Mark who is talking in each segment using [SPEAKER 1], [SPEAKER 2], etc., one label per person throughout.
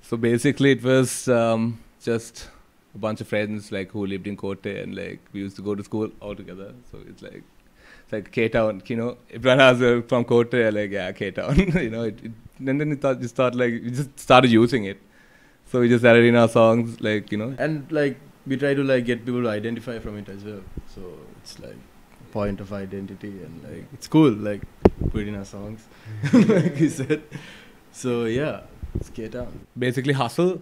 [SPEAKER 1] So basically, it was just a bunch of friends like who lived in Kotte, and like we used to go to school all together. So it's like K-Town, you know. Everyone has from Kotte, like yeah, K-Town, you know. And then we just thought like we just started using it. So we just added in our songs, like, you know.
[SPEAKER 2] And like we try to like get people to identify from it as well. So it's like a point of identity, and like it's cool, like put it in our songs, like you said. So yeah, it's K-Town.
[SPEAKER 1] Basically, Hustle,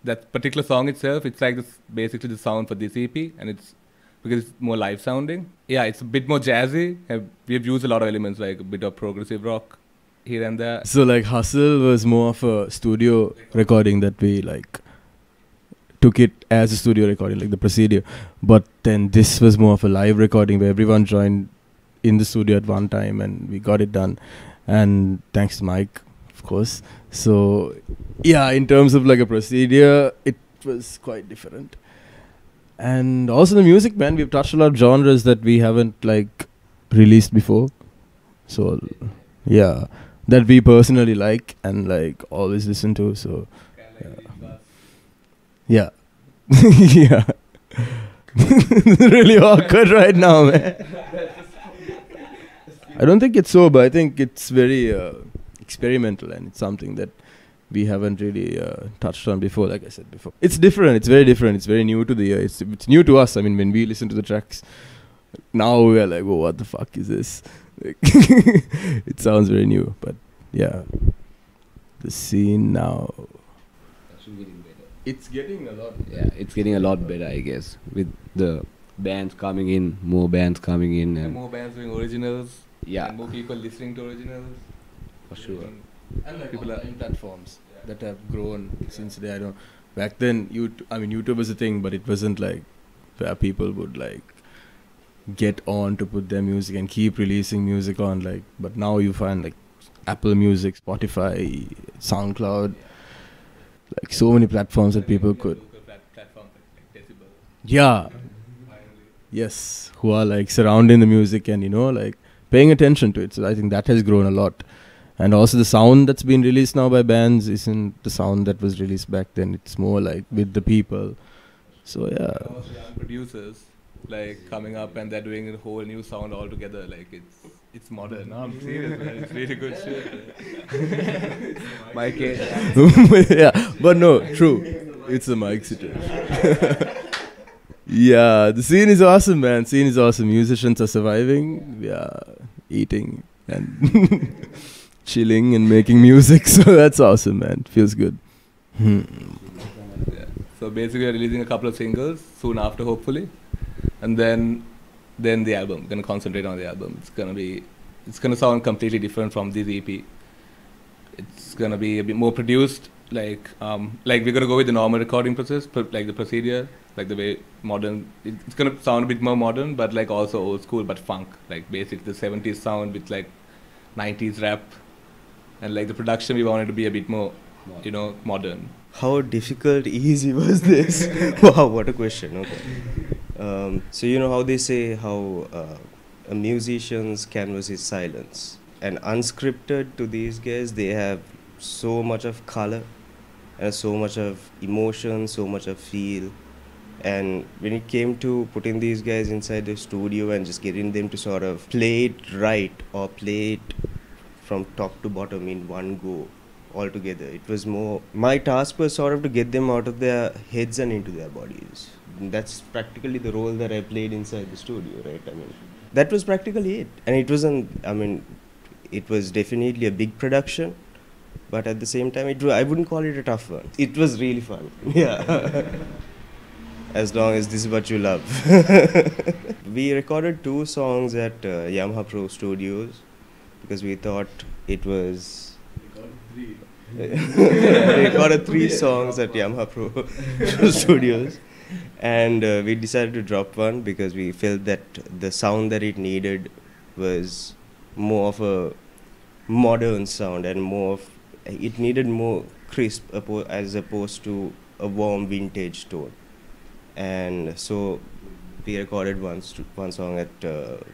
[SPEAKER 1] that particular song itself, it's like basically the sound for this EP, and it's because it's more live sounding. Yeah, it's a bit more jazzy. We've used a lot of elements like a bit of progressive rock here and there.
[SPEAKER 2] So like Hustle was more of a studio recording that we like took it as a studio recording, like the procedure. But then this was more of a live recording where everyone joined in the studio at one time and we got it done. And thanks to Mike, of course. So yeah, in terms of like a procedure, it was quite different. And also the music, man, we've touched a lot of genres that we haven't like released before. So yeah, that we personally like and like always listen to. So yeah. Yeah. Really awkward right now, man. I don't think it's so, but I think it's very experimental, and it's something that we haven't really touched on before, like I said before. It's different, it's very different, it's very new to the ear. It's new to us. I mean, when we listen to the tracks, now we're like, oh, what the fuck is this? Like it sounds very new, but yeah. The scene now. It's getting a lot better.
[SPEAKER 3] Yeah, it's getting a lot better, I guess, with the bands coming in, more bands coming in,
[SPEAKER 1] and more bands doing originals.
[SPEAKER 3] Yeah,
[SPEAKER 1] and more people listening to originals.
[SPEAKER 3] For sure.
[SPEAKER 2] And like people online platforms that have grown since they, I don't. Back then, YouTube was a thing, but it wasn't like where people would like get on to put their music and keep releasing music on. Like, but now you find like Apple Music, Spotify, SoundCloud. Like so many platforms that people could.
[SPEAKER 1] Platforms like Decibel.
[SPEAKER 2] Yeah. Yes, who are like surrounding the music and, you know, like paying attention to it. So I think that has grown a lot. And also the sound that's been released now by bands isn't the sound that was released back then. It's more like with the people. So yeah.
[SPEAKER 1] And also young producers like coming up and they're doing a whole new sound altogether. Like it's modern. No, I'm serious, man. It's really good shit. My case.
[SPEAKER 2] Yeah, but no, true. It's a mic situation. Yeah, the scene is awesome, man. Scene is awesome. Musicians are surviving. We are eating and chilling and making music. So that's awesome, man. Feels good.
[SPEAKER 1] Yeah. So basically, we're releasing a couple of singles soon after, hopefully, and then the album. We're gonna concentrate on the album. It's gonna sound completely different from this EP. It's gonna be a bit more produced. Like we're gonna go with the normal recording process, like the procedure, like the way modern. It's gonna sound a bit more modern, but like also old school, but funk. Like basically the 70s sound with like 90s rap, and like the production we wanted to be a bit more, you know, modern.
[SPEAKER 4] How difficult, easy was this? Wow, what a question. Okay. So you know how they say how a musician's canvas is silence, and unscripted to these guys, they have so much of color and so much of emotion, so much of feel. And when it came to putting these guys inside the studio and just getting them to sort of play it right or play it from top to bottom in one go all together, it was more, my task was sort of to get them out of their heads and into their bodies. That's practically the role that I played inside the studio, right? I mean, that was practically it. And it wasn't, I mean, it was definitely a big production, but at the same time, I wouldn't call it a tough one. It was really fun. Yeah. As long as this is what you love. We recorded 2 songs at Yamaha Pro Studios because we thought it was... We recorded 3 songs at Yamaha Pro Studios, and we decided to drop one because we felt that the sound that it needed was more of a modern sound and it needed more crisp as opposed to a warm vintage tone. And so we recorded one song at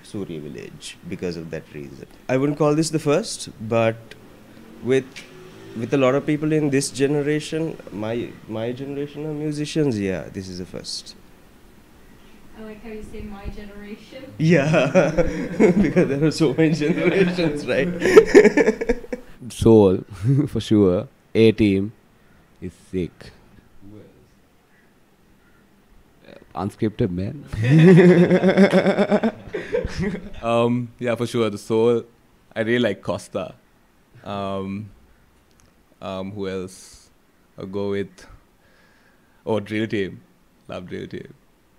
[SPEAKER 4] Surya Village because of that reason. I wouldn't call this the first, but with with a lot of people in this generation, my generation of musicians, yeah, this is the first.
[SPEAKER 5] I like how you say my generation.
[SPEAKER 4] Yeah, because there are so many generations, right?
[SPEAKER 3] Soul, for sure. A-Team is sick. Unscripted, man.
[SPEAKER 1] Yeah, for sure. The Soul. I really like Costa. Who else? I'll go with. Oh, Drill Team. Love Drill Team.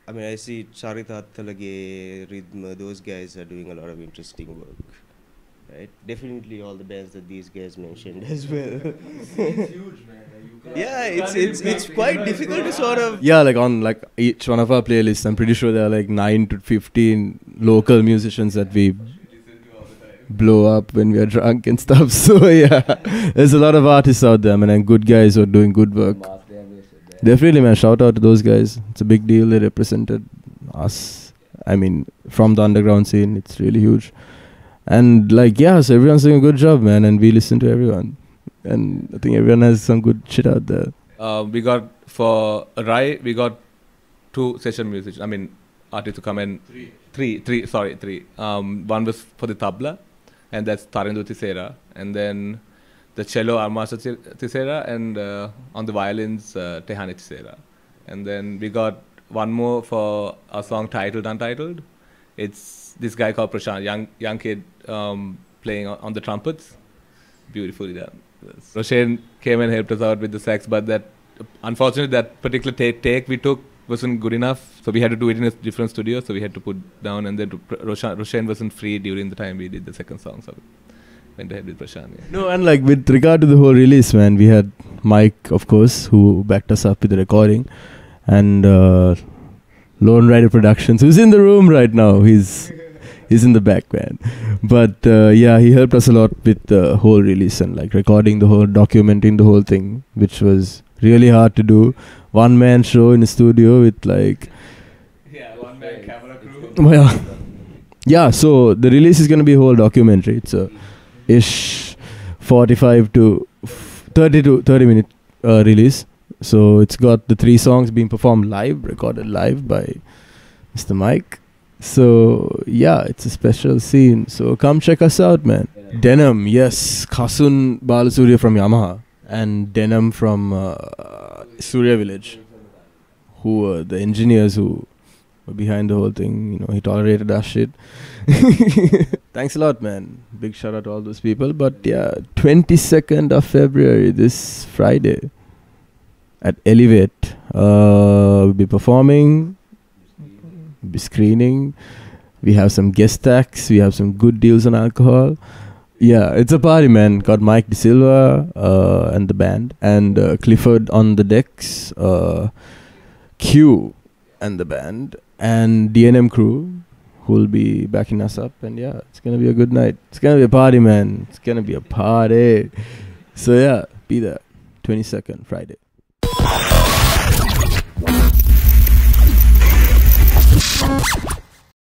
[SPEAKER 4] I mean, I see Charita Attalage, Rhythm, those guys are doing a lot of interesting work. Right? Definitely all the bands that these guys mentioned as well.
[SPEAKER 2] It's huge, man.
[SPEAKER 4] Yeah, it's quite difficult to sort of.
[SPEAKER 2] Yeah, like on like each one of our playlists, I'm pretty sure there are like 9 to 15 local musicians that we blow up when we are drunk and stuff. So yeah, there's a lot of artists out there, man, and good guys who are doing good work. Definitely, man. Shout out to those guys. It's a big deal. They represented us. I mean, from the underground scene, it's really huge. And like, yeah, so everyone's doing a good job, man. And we listen to everyone. And I think everyone has some good shit out there.
[SPEAKER 1] We got for Rai, we got 2 session musicians. I mean, artists to come in. Three. One was for the tabla, and that's Tarindu Tisera. And then the cello, Armasha Tisera, and on the violins, Tehani Tisera. And then we got one more for a song titled Untitled. It's this guy called Prashant, young kid playing on the trumpets. Beautifully done. Roshan came and helped us out with the sax, but that unfortunately that particular take we took wasn't good enough, so we had to do it in a different studio. So we had to put down, and then Roshan wasn't free during the time we did the second song, so we went ahead with Prashant. Yeah.
[SPEAKER 2] No, and like with regard to the whole release, man, we had Mike, of course, who backed us up with the recording, and Lone Rider Productions, who's in the room right now. He's in the back, man. But yeah, he helped us a lot with the whole release and like recording the whole, documenting the whole thing, which was really hard to do. One man show in a studio with like,
[SPEAKER 1] Yeah, one man camera crew.
[SPEAKER 2] well, yeah. So the release is gonna be a whole documentary. It's a ish 45 to 30 minute release. So it's got the 3 songs being performed live, recorded live by Mr. Mike. So yeah, it's a special scene. So come check us out, man. Denim, yes. Kasun Balasuriya from Yamaha and Denim from Surya Village, who were the engineers who were behind the whole thing. You know, he tolerated our shit. Thanks a lot, man. Big shout out to all those people. But yeah, 22nd of February, this Friday at Elevate. We'll be performing, we'll be screening. We have some guest acts. We have some good deals on alcohol. Yeah, it's a party, man. Got Mike De Silva and the band, and Clifford on the decks, Q and the band, and DNM crew, who will be backing us up. And yeah, it's gonna be a good night. It's gonna be a party, man. It's gonna be a party. So yeah, be there. 22nd, Friday.